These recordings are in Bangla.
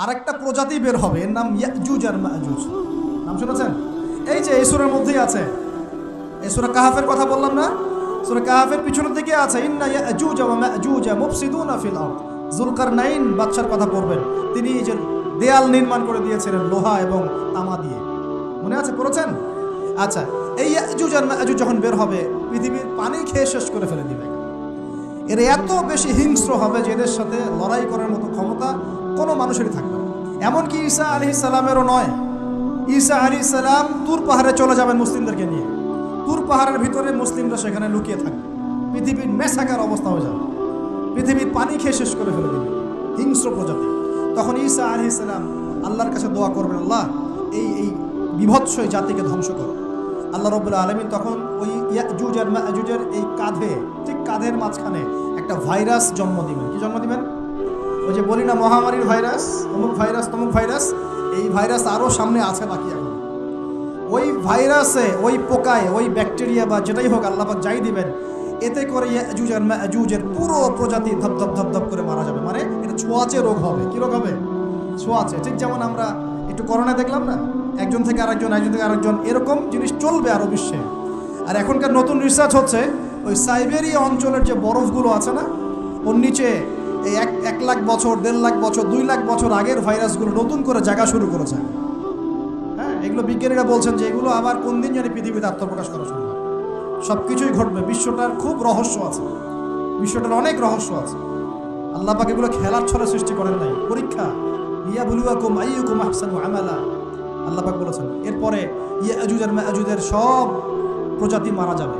আরেকটা প্রজাতি বের হবে, এর নাম ইয়াজুজ আর মাজুজ। নাম শুনেছেন? এই যে এই সূরার মধ্যেই আছে, এই সূরা কাহাফের কথা বললাম না, সূরা কাহাফের পিছনের দিকে আছে ইন্না ইয়াজুজ ওয়া মাজুজ মুফসিদুনা ফিল আরদ। যুলকারনাইন বাদশার কথা পড়বেন, তিনি যে দেয়াল নির্মাণ করে দিয়েছিলেন লোহা এবং তামা দিয়ে, মনে আছে, পড়েছেন? আচ্ছা, এই ইয়াজুজ আর মাজুজ যখন বের হবে, পৃথিবীর পানি খেয়ে শেষ করে ফেলে দিবে। এর এত বেশি হিংস্র হবে যে এদের সাথে লড়াই করার মতো ক্ষমতা কোনো মানুষেরই থাকবে না। এমনকি ঈসা আলাইহিস সালামেরও নয়। ঈসা আলাইহিস সালাম তুর পাহাড়ে চলে যাবেন মুসলিমদেরকে নিয়ে, তুর পাহাড়ের ভিতরে মুসলিমরা সেখানে লুকিয়ে থাকবে, পৃথিবীর মেসাকার অবস্থা হয়ে যাবে, পৃথিবীর পানি খেয়ে শেষ করে ফেলে দিবে হিংস্র প্রজাতি। তখন ঈসা আলাইহিস সালাম আল্লাহর কাছে দোয়া করবেন, আল্লাহ এই বিভৎস জাতিকে ধ্বংস করো। আল্লাহ রাব্বুল আলামিন তখন ওই ইয়াজুজ আর মাজুজের এই কাঁধে, ঠিক কাঁধের মাঝখানে একটা ভাইরাস জন্ম দিবেন। কি জন্ম দিবেন? ওই যে বলি না মহামারীর ভাইরাস, অমুক ভাইরাস তমুক ভাইরাস, এই ভাইরাস আরও সামনে আছে বাকি। এখন ওই ভাইরাসে, ওই পোকায়, ওই ব্যাকটেরিয়া বা যেটাই হোক আল্লাহ পাক যাই দিবেন, এতে করে ইয়াজুজ আর মাজুজের পুরো প্রজাতি ধপ ধপ ধপ করে মারা যাবে। মানে এটা ছোঁয়াচে রোগ হবে। কি রোগ হবে? ছোঁয়াচে। ঠিক যেমন আমরা একটু করোনা দেখলাম না, একজন থেকে আরেকজন, একজন থেকে আরেকজন, এরকম জিনিস চলবে আরও বিশ্বে। আর এখনকার নতুন রিসার্চ হচ্ছে ওই সাইবেরিয়া অঞ্চলের যে বরফগুলো আছে না, ওর নিচে এই 1 লাখ বছর, 1.5 লাখ বছর, 2 লাখ বছর আগের ভাইরাসগুলো নতুন করে জায়গা শুরু করেছে। হ্যাঁ, এগুলো বিজ্ঞানীরা বলছেন যে এগুলো আবার কোন দিন জানি পৃথিবীতে আত্মপ্রকাশ করা শুরু হয়। সব কিছুই ঘটবে। বিশ্বটার খুব রহস্য আছে, বিশ্বটার অনেক রহস্য আছে। আল্লাহ পাক এগুলো খেলার ছলে সৃষ্টি করেন নাই, পরীক্ষা। লিয়াবলুয়াকুম আইয়ুকুম আহসানু আমালা, আল্লাহ পাক বলেছেন। এরপরে ইয়াজুজ আর মাজুজের সব প্রজাতি মারা যাবে।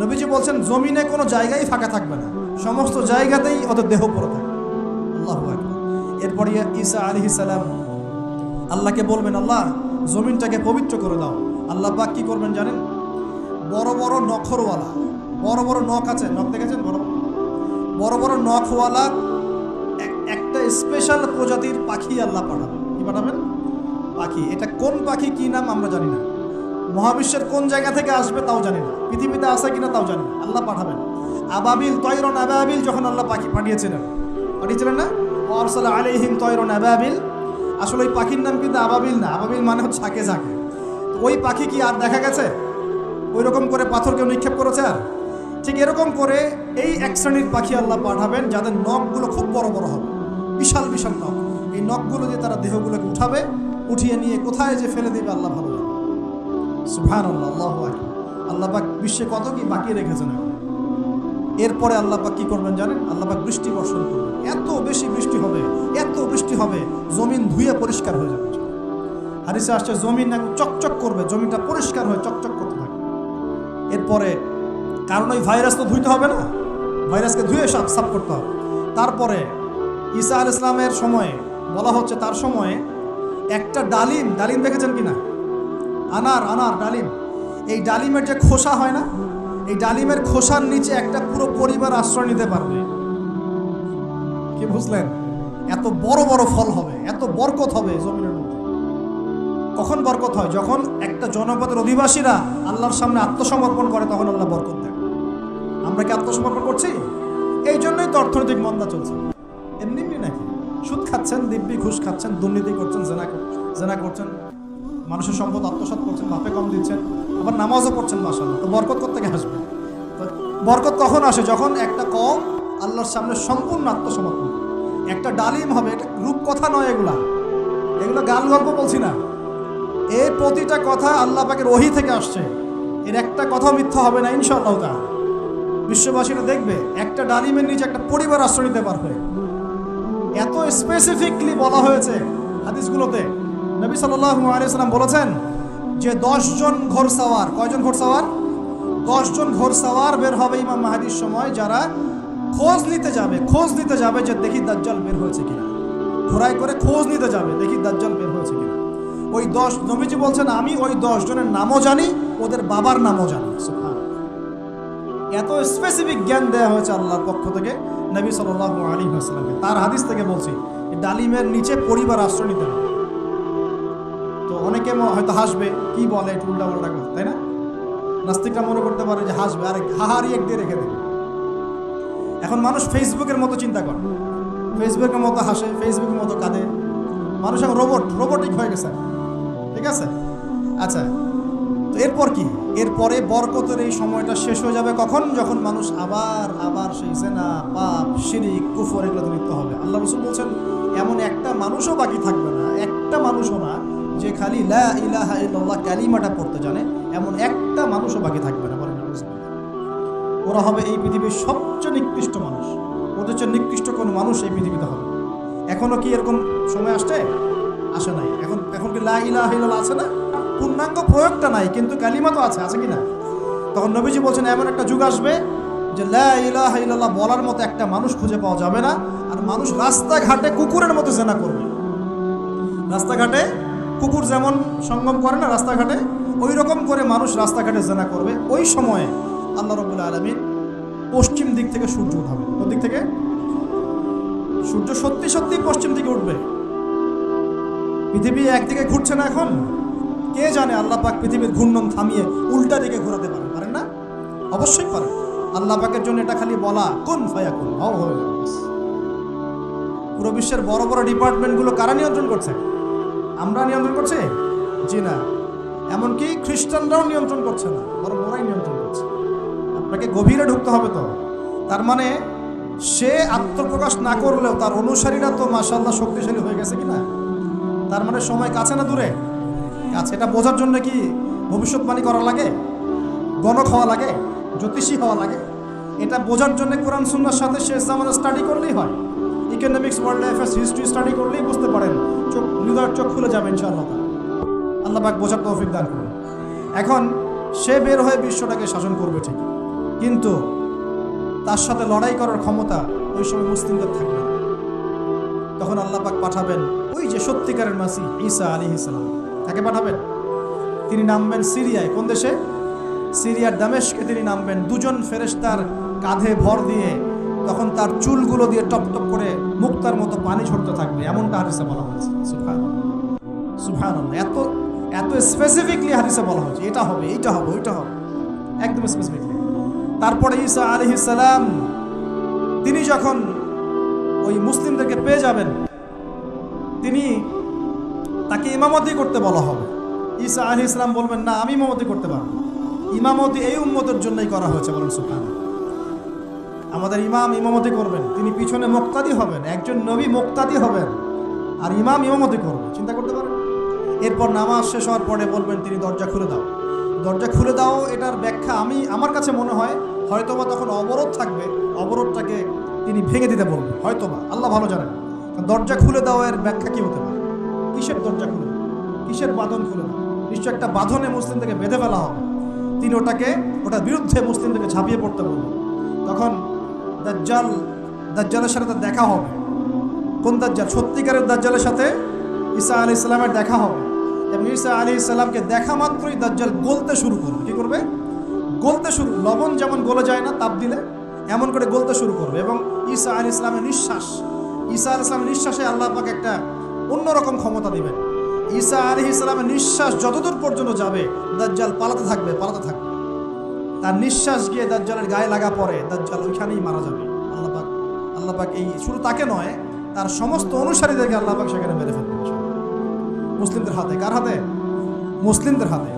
নবীজি বলছেন জমিনে কোনো জায়গায় ফাঁকা থাকবে না, সমস্ত জায়গাতেই ওদের দেহ পড়ে থাকবে। আল্লাহু আকবার। এরপরে ঈসা আলাইহিস সালাম আল্লাহকে বলবেন, আল্লাহ জমিনটাকে পবিত্র করে দাও। আল্লাহ পাক কি করবেন জানেন? বড় বড় নখরওয়ালা, বড় বড় নখ আছে, নখ দেখেছেন? বড় বড় নখওয়ালা একটা স্পেশাল প্রজাতির পাখি আল্লাহ পাঠাবেন। কি পাঠাবেন? পাখি। এটা কোন পাখি, কি নাম আমরা জানি না, মহাবিশ্বের কোন জায়গা থেকে আসবে তাও জানি না, পৃথিবীতে আছে কিনা তাও জানি না। আল্লাহ পাঠাবেন আবাবিল, তয়রন আবাবিল। যখন আল্লাহ পাখি পাঠিয়েছিলেন না, আরসালা আলাইহিম তয়রন আবাবিল। আসলে ওই পাখির নাম কিন্তু আবাবিল না, আবাবিল মানে হচ্ছে ঝাঁকে ঝাঁকে। তো ওই পাখি কি আর দেখা গেছে? ওই রকম করে পাথর কেউ নিক্ষেপ করেছে? আর ঠিক এরকম করে এই এক শ্রেণীর পাখি আল্লাহ পাঠাবেন যাদের নখগুলো খুব বড় বড় হবে, বিশাল বিশাল নখ। এই নখগুলো দিয়ে তারা দেহগুলোকে উঠাবে, উঠিয়ে নিয়ে কোথায় যে ফেলে দেবে আল্লাহ ভালো জানে। সুবহানাল্লাহ, আল্লাহু আকবার। আল্লাহ পাক বিশ্বে কত কি বাকি রেখেছেন। এরপরে আল্লাহ পাক কি করবেন জানেন? আল্লাহ পাক বৃষ্টি বর্ষণ করবেন। এত বেশি বৃষ্টি হবে, এত বৃষ্টি হবে, জমিন ধুয়ে পরিষ্কার হয়ে যাবে। হাদিসে আসছে জমিন চকচক করবে, জমিনটা পরিষ্কার হয়ে চকচক করতে থাকবে। এরপরে কারণ ওই ভাইরাস তো ধুইতে হবে না, ভাইরাসকে ধুয়ে সাফ করতে হবে। তারপরে ঈসা আলাইহিস সালামের সময়ে বলা হচ্ছে, তার সময়ে একটা ডালিম দেখেছেন কিনা? আনার ডালিম। এই ডালিমের যে খোসা হয় না, এই ডালিমের খোসার নিচে একটা পুরো পরিবার আশ্রয় নিতে পারবে। কি বুঝলেন? এত বড় বড় ফল হবে, এত বরকত হবে জমিনের মধ্যে। কখন বরকত হয়? যখন একটা জনপদের অধিবাসীরা আল্লাহর সামনে আত্মসমর্পণ করে, তখন আল্লাহ বরকত দেয়। আমরা কি আত্মসমর্পণ করছি? এই জন্যই তো অর্থনৈতিক মন্দা চলছে। এমনি নাকি? সুদ খাচ্ছেন, দিব্যি ঘুষ খাচ্ছেন, দুর্নীতি করছেন, জেনা করছেন, মানুষের সম্পদ আত্মসাৎ করছেন, মাপে কম দিচ্ছেন, আবার নামাজও পড়ছেন, মাশাআল্লাহ। তো বরকত কোত্থেকে আসবে? বরকত কখন আসে? যখন একটা কওম আল্লাহর সামনে সম্পূর্ণ আত্মসমর্পণ। একটা ডালিম হবে, এটা রূপকথা নয়, এগুলো গাল গল্প বলছি না। এই প্রতিটা কথা আল্লাহ পাকের ওহী থেকে আসছে, এর একটা কথা মিথ্যা হবে না ইনশাআল্লাহ তাআলা। বিশ্ববাসীরা দেখবে একটা ডালিমের নিচে একটা পরিবার আশ্রয় নিতে পারবে। এত স্পেসিফিকলি বলা হয়েছে হাদিসগুলোতে। নবী সাল্লাল্লাহু আলাইহি ওয়াসাল্লাম বলেছেন যে 10 জন ঘোড়সওয়ার, কয়জন ঘোড়সওয়ার? 10 জন ঘোড়সওয়ার বের হবে ইমাম মাহদীর সময়, যারা খোঁজ নিতে যাবে যে দেখি দাজ্জাল বের হয়েছে কিনা। ঘোড়ায় করে খোঁজ নিতে যাবে, দেখি দাজ্জাল বের হয়েছে কিনা। ওই 10, নবীজি বলছেন আমি ওই 10 জনের নামও জানি, ওদের বাবার নামও জানি। সুবহানাল্লাহ। এত স্পেসিফিক জ্ঞান দেওয়া হয়েছে আল্লাহর পক্ষ থেকে নবী সাল্লাল্লাহু আলাইহি ওয়াসাল্লামকে। তার হাদিস থেকে বলছি, ডালিমের নিচে পরিবার আশ্রয় নিতে হবে। তো অনেকে হয়তো হাসবে, কি বলে এটা উল্টা পাল্টা কথা, তাই না? নাস্তিকরা মনে করতে পারে যে হাসবে, আরে হাহারি এক দিয়ে রেখে দেবে। এখন মানুষ ফেসবুকের মতো চিন্তা করে, ফেসবুকের মতো হাসে, ফেসবুকের মতো কাঁদে, মানুষ এখন রোবটিক হয়ে গেছে, ঠিক আছে? আচ্ছা, তো এরপর কি? এরপরে বরকতের এই সময়টা শেষ হয়ে যাবে কখন? যখন মানুষ আবার সেই জেনা, পাপ, শিরিক, কুফর এগুলোতে লিপ্ত হবে। আল্লাহ রাসূল বলছেন এমন একটা মানুষও বাকি থাকবে না, একটা মানুষও না যে খালি লা ইলাহা ইল্লাল্লাহ কালিমাটা পড়তে জানে, এমন একটা মানুষও বাকি থাকবে না। বলেন ওরা হবে এই পৃথিবীর সবচেয়ে নিকৃষ্ট মানুষ। ওদের চেয়ে নিকৃষ্ট কোনো মানুষ এই পৃথিবীতে হবে। এখনো কি এরকম সময় আসে নাই? এখন কি লা ইলাহা ইল্লাল্লাহ আছে না? পূর্ণাঙ্গ প্রয়োগটা নাই, কিন্তু কালিমা তো আছে কি না? তখন নবীজি বলছেন এমন একটা যুগ আসবে যে লা ইলাহা ইল্লাল্লাহ বলার মতো একটা মানুষ খুঁজে পাওয়া যাবে না। আর মানুষ রাস্তাঘাটে কুকুরের মতো জেনা করবে। রাস্তাঘাটে কুকুর যেমন সঙ্গম করে না রাস্তাঘাটে, ওই রকম করে মানুষ রাস্তাঘাটে জেনা করবে। ওই সময়ে আল্লাহ রাব্বুল আলামিন পশ্চিম দিক থেকে সূর্য উঠাবে। কোন দিক থেকে? সূর্য সত্যি পশ্চিম দিকে উঠবে। পৃথিবী একদিকে ঘুরছে না এখন? কে জানে আল্লাহ পাক পৃথিবীর ঘূর্ণন থামিয়ে উল্টা দিকে ঘোরাতে পারেন না? অবশ্যই পারেন। আল্লাহ পাকের জন্য এটা খালি বলা কুন ফায়াকুন, হয়ে যাবে। পুরো বিশ্বের বড় বড় ডিপার্টমেন্টগুলো কারা নিয়ন্ত্রণ করছে? আমরা নিয়ন্ত্রণ করছি? জি না। এমনকি খ্রিস্টানরাও নিয়ন্ত্রণ করছে না, বরং ওরাই নিয়ন্ত্রণ করছে। আপনাকে গভীরে ঢুকতে হবে। তো তার মানে সে আত্মপ্রকাশ না করলেও তার অনুসারীরা তো মাশাআল্লাহ শক্তিশালী হয়ে গেছে কিনা? তার মানে সময় কাছে না দূরে? কাছে। এটা বোঝার জন্য কি ভবিষ্যৎবাণী করা লাগে? গণক হওয়া লাগে? জ্যোতিষী হওয়া লাগে? এটা বোঝার জন্য কোরআন সুন্নাহর সাথে শেষ জামানা স্টাডি করলেই হয়। Economics, world affairs, history study করলেই বুঝতে পারেন। হৃদয়ের চোখ খুলে যাবে ইনশাআল্লাহ। আল্লাহ পাক বোঝার তৌফিক দান করুন। এখন সে বের হয়ে বিশ্বটাকে শাসন করবে ঠিক, কিন্তু তার সাথে লড়াই করার ক্ষমতা ওই সময় মুসলিমদের থাকবে। তখন আল্লাহ পাক পাঠাবেন ওই যে সত্যিকারের মাসিহ ঈসা আলাইহিস সালাম। তাকে পাঠাবেন। তিনি নামবেন সিরিয়ায়। কোন দেশে? সিরিয়ার দামেস্কে তিনি নামবেন। দুজন ফেরেশতার কাঁধে ভর দিয়ে, তখন তার চুলগুলো দিয়ে টপ টপ করে মুক্তার মতো পানি ঝরতে থাকবে। এমনটা হাদিসে বলা হয়েছে। সুবহানাল্লাহ। এত স্পেসিফিকলি হাদিসে বলা হয়েছে এটা হবে, এইটা হবে, ওইটা হবে, একদম স্পেসিফিকলি। তারপরে ঈসা আলাইহিস সালাম তিনি যখন ওই মুসলিমদেরকে পেয়ে যাবেন, তাকে ইমামতি করতে বলা হবে। ঈসা আলাইহিস সালাম বলবেন না, আমি ইমামতি করতে পারবো। ইমামতি এই উম্মতের জন্যই করা হয়েছে। বলেন সুবহানাল্লাহ। আমাদের ইমাম ইমামতি করবেন, তিনি পিছনে মুক্তাদি হবেন। একজন নবী মুক্তাদি হবেন আর ইমাম ইমামতি করবে। চিন্তা করতে পারেন? এরপর নামাজ শেষ হওয়ার পরে বলবেন তিনি দরজা খুলে দাও, দরজা খুলে দাও। এটার ব্যাখ্যা আমার কাছে মনে হয় হয়তোবা তখন অবরোধ থাকবে, অবরোধটাকে তিনি ভেঙে দিতে বলবেন হয়তোবা, আল্লাহ ভালো জানেন। দরজা খুলে দাও এর ব্যাখ্যা কি হতে পারে? কিসের দরজা খুলে দাও? কিসের বাঁধন খুলে দাও? নিশ্চয় একটা বাঁধনে মুসলিমদেরকে বেঁধে ফেলা হবে। তিনি ওটার বিরুদ্ধে মুসলিমদেরকে ঝাঁপিয়ে পড়তে বলবেন। তখন দাজ্জালের সাথে দেখা হবে। কোন দাজ্জাল? সত্যিকারের দাজ্জালের সাথে ঈসা আলাইহিস সালামের দেখা হবে। এবং ঈসা আলাইহিস সালামকে দেখা মাত্রই দাজ্জাল গলতে শুরু করবে। কি করবে? গলতে শুরু। লবণ যেমন গলে যায় না তাপ দিলে, এমন করে গলতে শুরু করবে। এবং ঈসা আলাইহিস সালামের নিঃশ্বাসে আল্লাহ পাক একটা অন্যরকম ক্ষমতা দিবেন। ঈসা আলাইহিস সালামের নিঃশ্বাস যতদূর পর্যন্ত যাবে দাজ্জাল পালাতে থাকবে। তার নিঃশ্বাস গিয়ে দাজ্জালের গায়ে লাগা পরে দাজ্জাল ওইখানেই মারা যাবে। আল্লাহ পাক এই শুধু তাকে নয়, তার সমস্ত অনুসারীদেরকে আল্লাহ পাক সেখানে মেরে ফেলবে মুসলিমদের হাতে। কার হাতে? মুসলিমদের হাতে।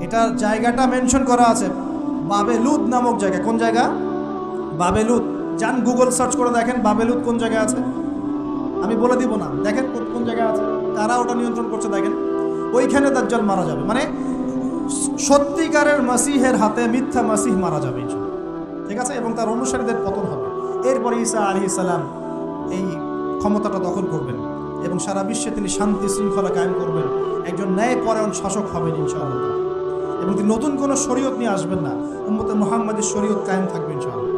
এটার জায়গাটা মেনশন করা আছে, বাবেলুদ নামক জায়গা। কোন জায়গা? বাবেলুদ। যান গুগল সার্চ করে দেখেন বাবেলুদ কোন জায়গায় আছে। আমি বলে দিব না, দেখেন কোন জায়গায় আছে, কারা ওটা নিয়ন্ত্রণ করছে দেখেন। ওইখানে দাজ্জাল মারা যাবে। মানে সত্যিকারের মাসিহের হাতে মিথ্যা মাসিহ মারা যাবে, ঠিক আছে? এবং তার অনুসারীদের পতন হবে। এরপরে ঈসা আলাইহিস সালাম এই ক্ষমতাটা দখল করবেন এবং সারা বিশ্বে তিনি শান্তি শৃঙ্খলা কায়েম করবেন। একজন ন্যায়পরায়ণ শাসক হবেন ইনশাআল্লাহ। এবং তিনি নতুন কোনো শরীয়ত নিয়ে আসবেন না, উম্মতে মুহাম্মাদের শরীয়ত কায়েম থাকবে ইনশাআল্লাহ।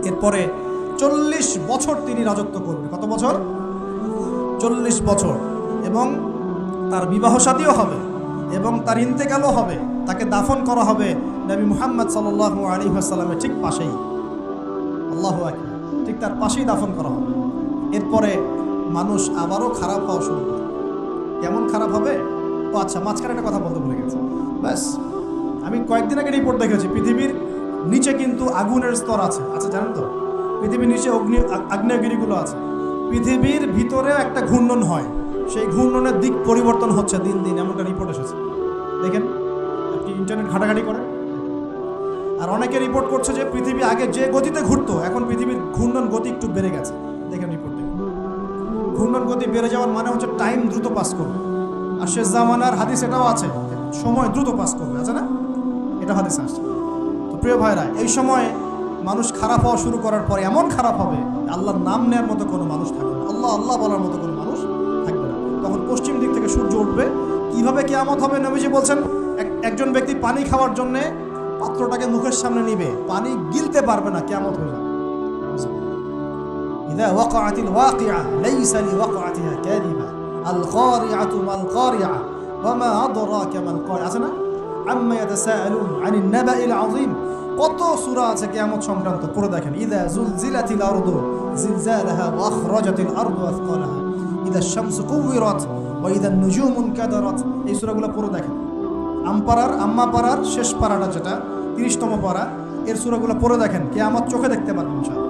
এরপরে 40 বছর তিনি রাজত্ব করবেন। কত বছর? 40 বছর। এবং তার বিবাহ শাদীও হবে এবং তার ইন্তেকালও হবে। তাকে দাফন করা হবে নবী মুহাম্মদ সাল্লাল্লাহু আলাইহি ওয়াসাল্লামের ঠিক পাশেই। আল্লাহু আকবার। ঠিক তার পাশেই দাফন করা হবে। এরপরে মানুষ আবারও খারাপ হওয়া শুরু করবে। কেমন খারাপ হবে? ও আচ্ছা, মাঝখানে একটা কথা বলতে ভুলে গেছি। ব্যাস, আমি কয়েকদিন আগে রিপোর্ট দেখেছি, পৃথিবীর নিচে কিন্তু আগুনের স্তর আছে। আচ্ছা, জানেন তো পৃথিবীর নিচে আগ্নেয়গিরিগুলো আছে। পৃথিবীর ভিতরেও একটা ঘূর্ণন হয়। সেই ঘূর্ণনের দিক পরিবর্তন হচ্ছে দিন দিন, এমনটা রিপোর্ট এসেছে। দেখেন, আপনি ইন্টারনেট ঘাটাঘাটি করেন। আর অনেকে রিপোর্ট করছে যে পৃথিবী আগে যে গতিতে ঘুরতো, এখন পৃথিবীর ঘূর্ণন গতি একটু বেড়ে গেছে। দেখেন রিপোর্ট দেখেন, ঘূর্ণন গতি বেড়ে যাওয়ার মানে হচ্ছে টাইম দ্রুত পাস করবে। আর শেষ জামানার হাদিস এটাও আছে, সময় দ্রুত পাস করবে, আছে না? এটা হাদিস আসছে। তো প্রিয় ভাইরা, এই সময় মানুষ খারাপ হওয়া শুরু করার পরে এমন খারাপ হবে, আল্লাহর নাম নেওয়ার মতো কোনো মানুষ থাকবে না, আল্লাহ আল্লাহ বলার মতো কোনো মানুষ থাকবে না। তখন পশ্চিম দিক থেকে সূর্য উঠবে। কিভাবে কিয়ামত হবে? নবীজি বলছেন, একজন ব্যক্তি পানি খাওয়ার জন্যে পাত্রটাকে মুখের সামনে নিবে, পানি গিলতে পারবে না, কিয়ামত হয়ে যাবে। ইযা ওয়াকাআতিল ওয়াকিআ লাইসা লিওয়াকাআতিহা কাযিবা আল কারিআতু মাল কারিআ ওয়া মা আদরাকা মাল কারিআ, আছে না? আম্মা ইয়াতাসাআলুন আনিন নাবাইল আযীম। কত সূরা আছে কিয়ামত সংক্রান্ত, পড়ে দেখেন। ইযা যুলজিলাতিল আরদু জিলজালাহা ওয়া আখরাজাতিল আরদু আথকালাহা ইযা আশ-শামসু কুওয়িরাত ওয়া ইযা আন-নুজুমু ইনকাদারাত। এই সূরাগুলো পড়ে দেখেন। আম্মা পারার শেষ পারাটা, যেটা 30তম পারা, এর সূরাগুলো পড়ে দেখেন, কিয়ামত চোখে দেখতে পারবেন ইনশাআল্লাহ।